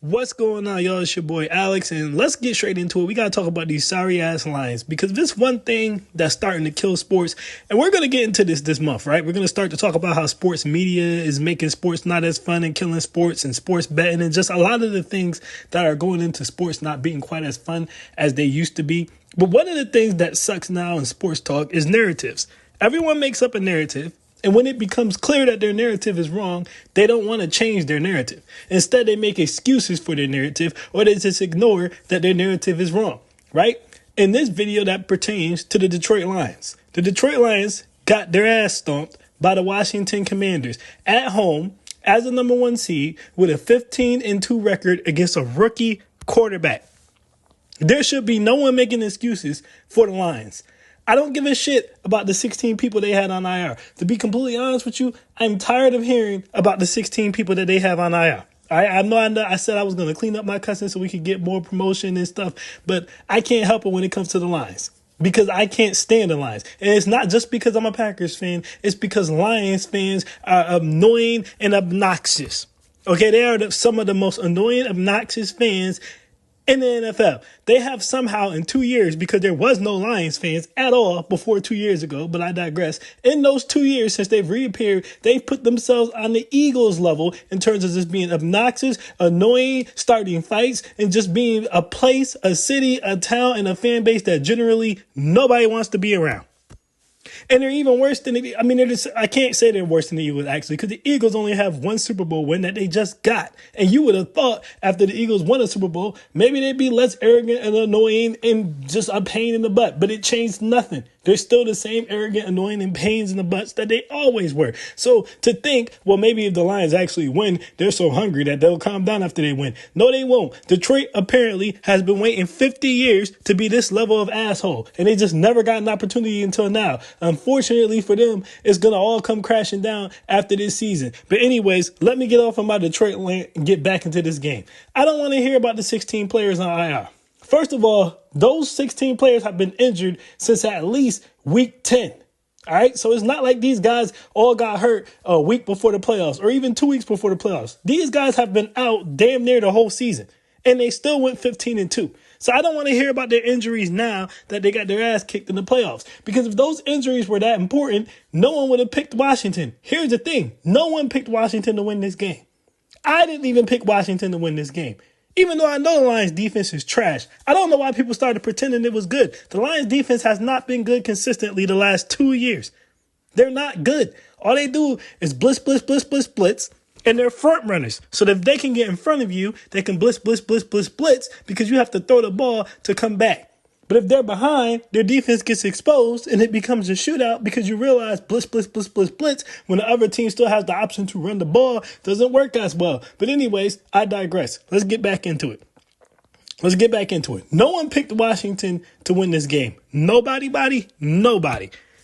What's going on, y'all? It's your boy Alex, and let's get straight into it. We got to talk about these sorry-ass Lions, because this one thing that's starting to kill sports, and we're going to get into this month, right? We're going to start to talk about how sports media is making sports not as fun and killing sports and sports betting and just a lot of the things that are going into sports not being quite as fun as they used to be. But one of the things that sucks now in sports talk is narratives. Everyone makes up a narrative. And when it becomes clear that their narrative is wrong, they don't want to change their narrative. Instead, they make excuses for their narrative, or they just ignore that their narrative is wrong, right? In this video, that pertains to the Detroit Lions. The Detroit Lions got their ass stomped by the Washington Commanders at home as the number 1 seed with a 15-2 record against a rookie quarterback. There should be no one making excuses for the Lions. I don't give a shit about the 16 people they had on IR. To be completely honest with you, I'm tired of hearing about the 16 people that they have on IR. I know I said I was going to clean up my cussing so we could get more promotion and stuff, but I can't help it when it comes to the Lions because I can't stand the Lions. And it's not just because I'm a Packers fan. It's because Lions fans are annoying and obnoxious. Okay, they are some of the most annoying, obnoxious fans in the NFL. They have somehow in 2 years, because there was no Lions fans at all before 2 years ago, but I digress. In those 2 years since they've reappeared, they've put themselves on the Eagles level in terms of just being obnoxious, annoying, starting fights, and just being a place, a city, a town, and a fan base that generally nobody wants to be around. And they're even worse than I can't say they're worse than the Eagles, actually, because the Eagles only have one Super Bowl win that they just got. And you would have thought after the Eagles won a Super Bowl, maybe they'd be less arrogant and annoying and just a pain in the butt. But it changed nothing. They're still the same arrogant, annoying, and pains in the butts that they always were. So to think, well, maybe if the Lions actually win, they're so hungry that they'll calm down after they win. No, they won't. Detroit apparently has been waiting 50 years to be this level of asshole. And they just never got an opportunity until now. Unfortunately for them, it's going to all come crashing down after this season. But anyways, let me get off of my Detroit land and get back into this game. I don't want to hear about the 16 players on IR. First of all, those 16 players have been injured since at least week 10. All right. So it's not like these guys all got hurt a week before the playoffs or even 2 weeks before the playoffs. These guys have been out damn near the whole season and they still went 15-2. So I don't want to hear about their injuries now that they got their ass kicked in the playoffs, because if those injuries were that important, no one would have picked Washington. Here's the thing. No one picked Washington to win this game. I didn't even pick Washington to win this game. Even though I know the Lions defense is trash, I don't know why people started pretending it was good. The Lions defense has not been good consistently the last 2 years. They're not good. All they do is blitz, and they're front runners. So that if they can get in front of you, they can blitz, because you have to throw the ball to come back. But if they're behind, their defense gets exposed and it becomes a shootout because you realize blitz, when the other team still has the option to run the ball, doesn't work as well. But anyways, I digress. Let's get back into it. No one picked Washington to win this game. Nobody.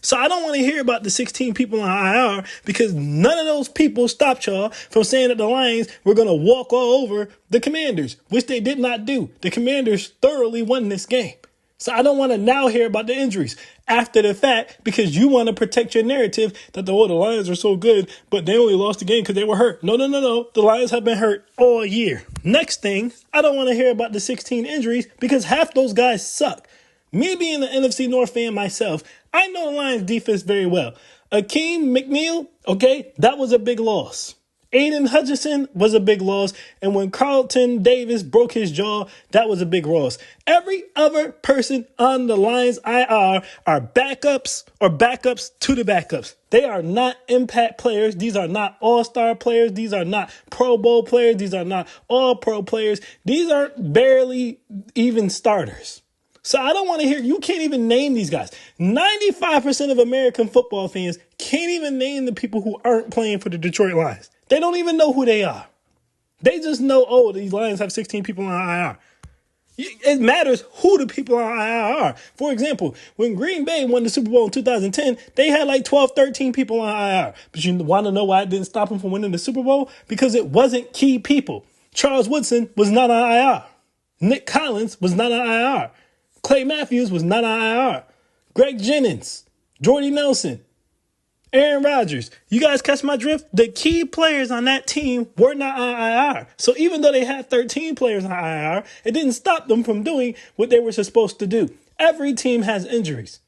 So I don't want to hear about the 16 people on IR, because none of those people stopped y'all from saying that the Lions were going to walk all over the Commanders, which they did not do. The Commanders thoroughly won this game. So I don't want to now hear about the injuries after the fact, because you want to protect your narrative that the Lions are so good, but they only lost the game because they were hurt. No. The Lions have been hurt all year. Next thing, I don't want to hear about the 16 injuries because half those guys suck. Me being an NFC North fan myself, I know the Lions defense very well. Akeem McNeil, okay, that was a big loss. Aiden Hutchinson was a big loss. And when Carlton Davis broke his jaw, that was a big loss. Every other person on the Lions IR are backups or backups to the backups. They are not impact players. These are not all-star players. These are not Pro Bowl players. These are not all-pro players. These are barely even starters. So I don't want to hear, you can't even name these guys. 95% of American football fans can't even name the people who aren't playing for the Detroit Lions. They don't even know who they are. They just know, oh, these Lions have 16 people on IR. It matters who the people on IR are. For example, when Green Bay won the Super Bowl in 2010, they had like 12, 13 people on IR. But you want to know why it didn't stop them from winning the Super Bowl? Because it wasn't key people. Charles Woodson was not on IR. Nick Collins was not on IR. Clay Matthews was not on IR. Greg Jennings, Jordy Nelson, Aaron Rodgers. You guys catch my drift? The key players on that team were not on IR. So even though they had 13 players on IR, it didn't stop them from doing what they were supposed to do. Every team has injuries.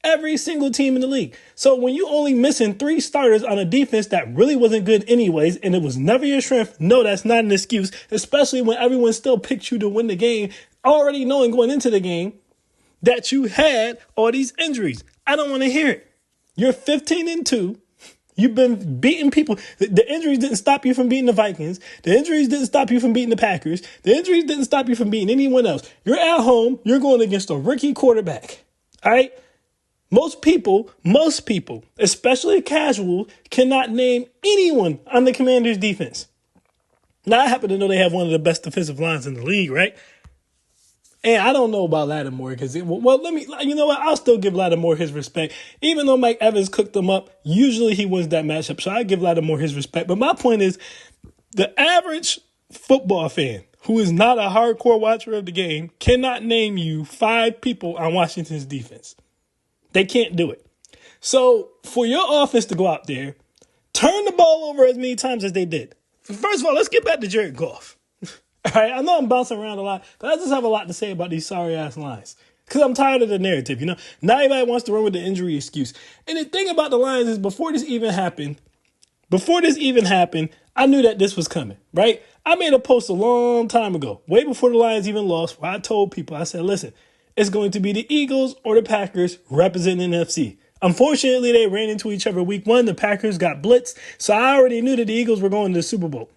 Every single team in the league. So when you only missing 3 starters on a defense that really wasn't good anyways, and it was never your strength, no, that's not an excuse, especially when everyone still picked you to win the game, already knowing going into the game that you had all these injuries. I don't want to hear it. You're 15-2. You've been beating people. The injuries didn't stop you from beating the Vikings. The injuries didn't stop you from beating the Packers. The injuries didn't stop you from beating anyone else. You're at home. You're going against a rookie quarterback. All right? Most people, especially casual, cannot name anyone on the Commanders' defense. Now, I happen to know they have one of the best defensive lines in the league, right? And I don't know about Lattimore because, you know what? I'll still give Lattimore his respect. Even though Mike Evans cooked them up, usually he wins that matchup. So I give Lattimore his respect. But my point is, the average football fan who is not a hardcore watcher of the game cannot name you 5 people on Washington's defense. They can't do it. So for your offense to go out there, turn the ball over as many times as they did. First of all, let's get back to Jared Goff. All right, I know I'm bouncing around a lot, but I just have a lot to say about these sorry-ass Lions. Because I'm tired of the narrative, Not everybody wants to run with the injury excuse. And the thing about the Lions is before this even happened, I knew that this was coming, right? I made a post a long time ago, way before the Lions even lost, where I told people, I said, listen, it's going to be the Eagles or the Packers representing the NFC. Unfortunately, they ran into each other week 1. The Packers got blitzed, so I already knew that the Eagles were going to the Super Bowl.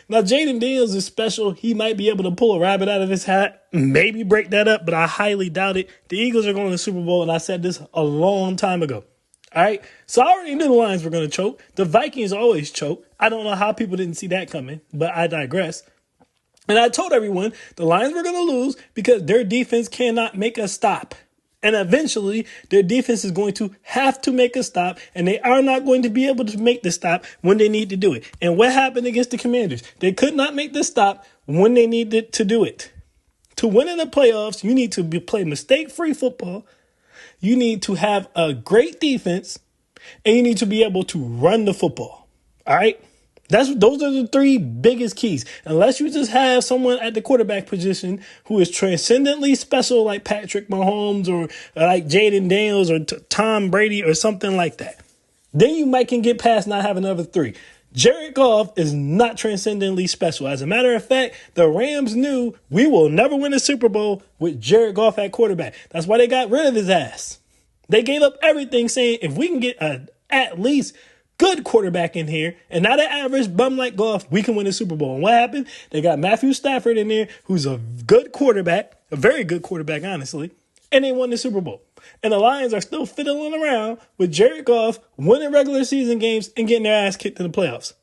Now, Jaden Daniels is special. He might be able to pull a rabbit out of his hat, maybe break that up, but I highly doubt it. The Eagles are going to the Super Bowl, and I said this a long time ago. All right? So I already knew the Lions were going to choke. The Vikings always choke. I don't know how people didn't see that coming, but I digress. And I told everyone the Lions were going to lose because their defense cannot make a stop. And eventually, their defense is going to have to make a stop, and they are not going to be able to make the stop when they need to do it. And what happened against the Commanders? They could not make the stop when they needed to do it. To win in the playoffs, you need to play mistake-free football. You need to have a great defense, and you need to be able to run the football. All right? Those are the 3 biggest keys. Unless you just have someone at the quarterback position who is transcendently special like Patrick Mahomes or like Jaden Daniels or Tom Brady or something like that, then you can get past not having another 3. Jared Goff is not transcendently special. As a matter of fact, the Rams knew we will never win a Super Bowl with Jared Goff at quarterback. That's why they got rid of his ass. They gave up everything saying if we can get at least good quarterback in here and not an average bum like Goff, we can win the Super Bowl. And what happened? They got Matthew Stafford in there, who's a good quarterback, a very good quarterback, honestly, and they won the Super Bowl. And the Lions are still fiddling around with Jared Goff winning regular season games and getting their ass kicked in the playoffs.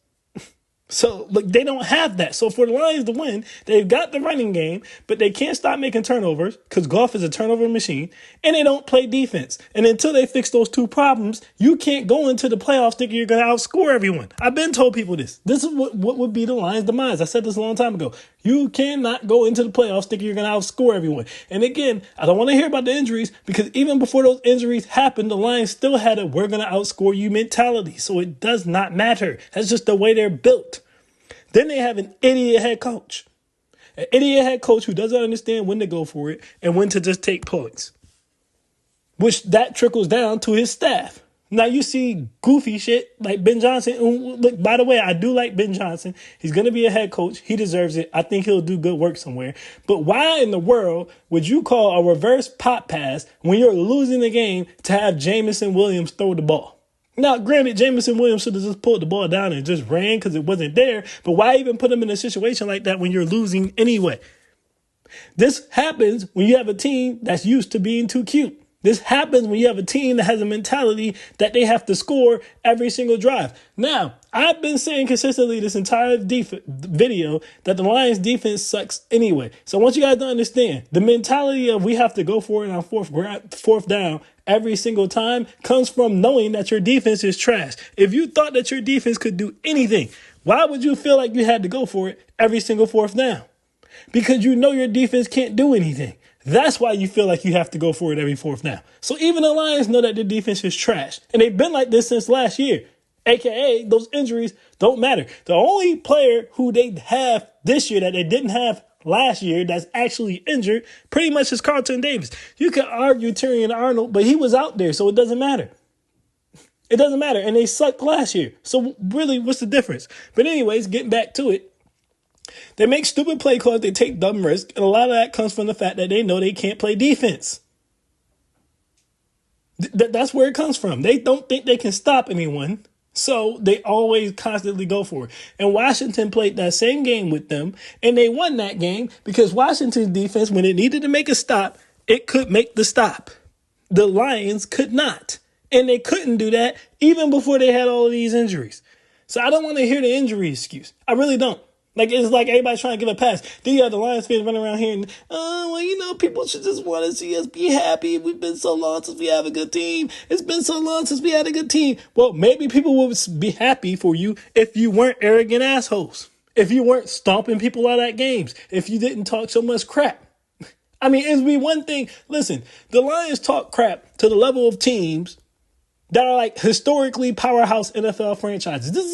So, look, they don't have that. So, for the Lions to win, they've got the running game, but they can't stop making turnovers because Goff is a turnover machine, and they don't play defense. And until they fix those 2 problems, you can't go into the playoffs thinking you're going to outscore everyone. I've been told people this. This is what would be the Lions' demise. I said this a long time ago. You cannot go into the playoffs thinking you're going to outscore everyone. And again, I don't want to hear about the injuries because even before those injuries happened, the Lions still had a we're going to outscore you mentality. So it does not matter. That's just the way they're built. Then they have an idiot head coach. An idiot head coach who doesn't understand when to go for it and when to just take points. Which that trickles down to his staff. Now you see goofy shit like Ben Johnson. Look, by the way, I do like Ben Johnson. He's going to be a head coach. He deserves it. I think he'll do good work somewhere. But why in the world would you call a reverse pop pass when you're losing the game to have Jamison Williams throw the ball? Now, granted, Jamison Williams should have just pulled the ball down and just ran because it wasn't there. But why even put him in a situation like that when you're losing anyway? This happens when you have a team that's used to being too cute. This happens when you have a team that has a mentality that they have to score every single drive. Now, I've been saying consistently this entire video that the Lions defense sucks anyway. So I want you guys to understand the mentality of we have to go for it on fourth down every single time comes from knowing that your defense is trash. If you thought that your defense could do anything, why would you feel like you had to go for it every single fourth down? Because you know your defense can't do anything. That's why you feel like you have to go for it every fourth down. So even the Lions know that their defense is trash. And they've been like this since last year. AKA, those injuries don't matter. The only player who they have this year that they didn't have last year that's actually injured pretty much is Carlton Davis. You could argue Tyrion Arnold, but he was out there, so it doesn't matter. It doesn't matter. And they sucked last year. So really, what's the difference? But anyways, getting back to it. They make stupid play calls. They take dumb risks. And a lot of that comes from the fact that they know they can't play defense. That's where it comes from. They don't think they can stop anyone. So they always constantly go for it. And Washington played that same game with them. And they won that game because Washington's defense, when it needed to make a stop, it could make the stop. The Lions could not. And they couldn't do that even before they had all of these injuries. So I don't want to hear the injury excuse. I really don't. Like, it's like everybody's trying to give a pass. Then you have the Lions fans running around here and, people should just want to see us be happy. We've been so long since we have a good team. It's been so long since we had a good team. Well, maybe people would be happy for you if you weren't arrogant assholes. If you weren't stomping people out at games. If you didn't talk so much crap. I mean, it'd be one thing. Listen, the Lions talk crap to the level of teams that are like historically powerhouse NFL franchises. This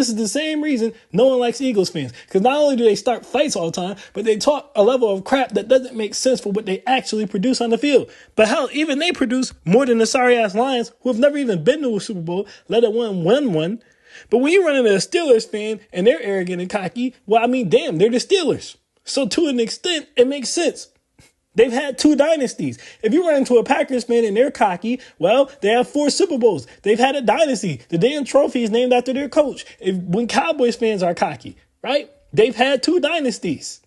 is the same reason no one likes Eagles fans. Because not only do they start fights all the time, but they talk a level of crap that doesn't make sense for what they actually produce on the field. But hell, even they produce more than the sorry-ass Lions, who have never even been to a Super Bowl, let alone win one. But when you run into a Steelers fan and they're arrogant and cocky, well, I mean, damn, they're the Steelers. So to an extent, it makes sense. They've had 2 dynasties. If you run into a Packers fan and they're cocky, well, they have 4 Super Bowls. They've had a dynasty. The damn trophy is named after their coach. When Cowboys fans are cocky, right? They've had 2 dynasties.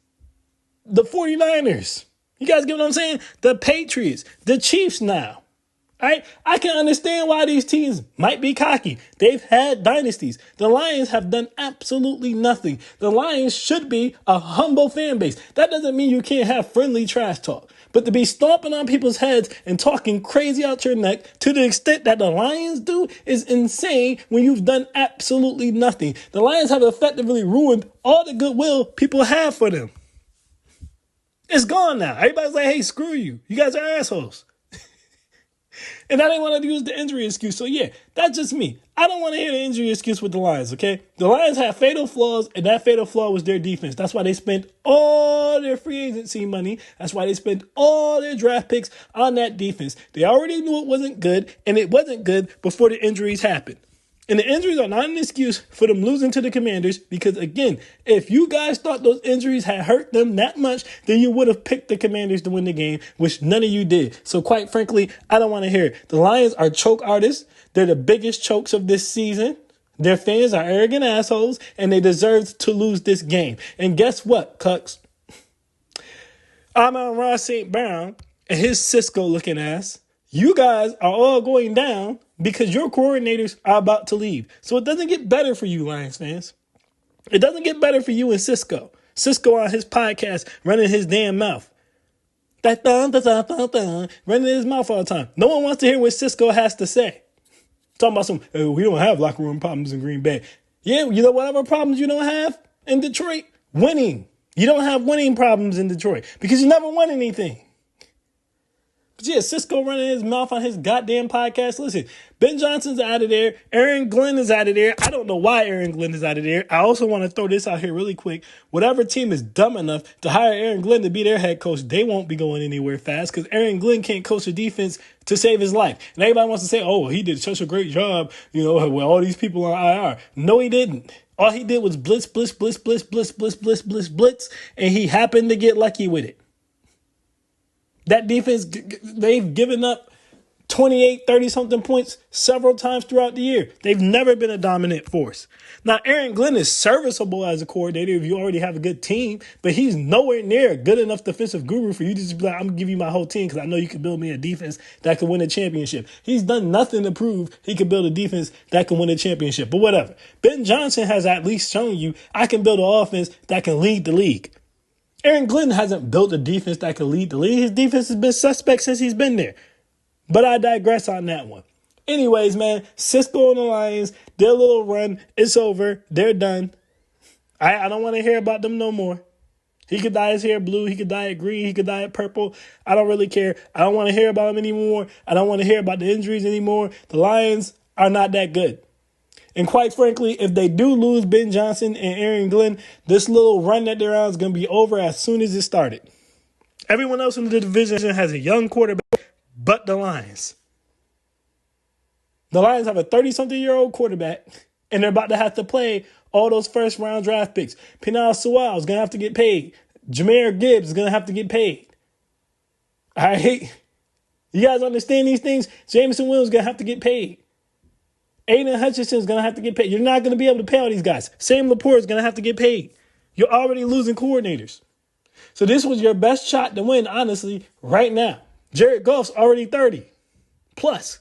The 49ers. You guys get what I'm saying? The Patriots. The Chiefs now. Right? I can understand why these teams might be cocky. They've had dynasties. The Lions have done absolutely nothing. The Lions should be a humble fan base. That doesn't mean you can't have friendly trash talk. But to be stomping on people's heads and talking crazy out your neck to the extent that the Lions do is insane when you've done absolutely nothing. The Lions have effectively ruined all the goodwill people have for them. It's gone now. Everybody's like, hey, screw you. You guys are assholes. And I didn't want to use the injury excuse. So, yeah, that's just me. I don't want to hear the injury excuse with the Lions, okay? The Lions have fatal flaws, and that fatal flaw was their defense. That's why they spent all their free agency money. That's why they spent all their draft picks on that defense. They already knew it wasn't good, and it wasn't good before the injuries happened. And the injuries are not an excuse for them losing to the Commanders because, again, if you guys thought those injuries had hurt them that much, then you would have picked the Commanders to win the game, which none of you did. So, quite frankly, I don't want to hear it. The Lions are choke artists. They're the biggest chokes of this season. Their fans are arrogant assholes, and they deserve to lose this game. And guess what, Cucks? I'm on Ross St. Brown and his Cisco-looking ass. You guys are all going down because your coordinators are about to leave. So it doesn't get better for you, Lions fans. It doesn't get better for you and Cisco. Cisco on his podcast running his damn mouth. Running his mouth all the time. No one wants to hear what Cisco has to say. Talking about we don't have locker room problems in Green Bay. Yeah, you know whatever problems you don't have in Detroit? Winning. You don't have winning problems in Detroit because you never won anything. But yeah, Cisco running his mouth on his goddamn podcast. Listen, Ben Johnson's out of there. Aaron Glenn is out of there. I don't know why Aaron Glenn is out of there. I also want to throw this out here really quick. Whatever team is dumb enough to hire Aaron Glenn to be their head coach, they won't be going anywhere fast because Aaron Glenn can't coach a defense to save his life. And everybody wants to say, oh, he did such a great job, with all these people on IR. No, he didn't. All he did was blitz, and he happened to get lucky with it. That defense, they've given up 28, 30-something points several times throughout the year. They've never been a dominant force. Now, Aaron Glenn is serviceable as a coordinator if you already have a good team, but he's nowhere near a good enough defensive guru for you to just be like, I'm going to give you my whole team because I know you can build me a defense that can win a championship. He's done nothing to prove he can build a defense that can win a championship, but whatever. Ben Johnson has at least shown you I can build an offense that can lead the league. Aaron Glenn hasn't built a defense that can lead the league. His defense has been suspect since he's been there. But I digress on that one. Anyways, man, Cisco and the Lions, their little run, it's over. They're done. I don't want to hear about them no more. He could dye his hair blue. He could dye it green. He could dye it purple. I don't really care. I don't want to hear about him anymore. I don't want to hear about the injuries anymore. The Lions are not that good. And quite frankly, if they do lose Ben Johnson and Aaron Glenn, this little run that they're on is going to be over as soon as it started. Everyone else in the division has a young quarterback, but the Lions. The Lions have a 30-something-year-old quarterback, and they're about to have to play all those first-round draft picks. Penal Sewell is going to have to get paid. Jahmyr Gibbs is going to have to get paid. All right? You guys understand these things? Jameson Williams is going to have to get paid. Aiden Hutchinson is going to have to get paid. You're not going to be able to pay all these guys. Sam Laporte is going to have to get paid. You're already losing coordinators. So this was your best shot to win, honestly, right now. Jared Goff's already 30 plus.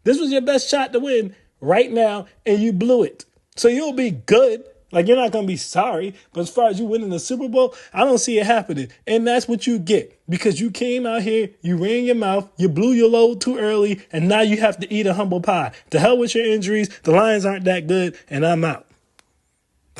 This was your best shot to win right now, and you blew it. So you'll be good. Like, you're not going to be sorry. But as far as you winning the Super Bowl, I don't see it happening. And that's what you get. Because you came out here, you ran your mouth, you blew your load too early, and now you have to eat a humble pie. To hell with your injuries. The Lions aren't that good, and I'm out.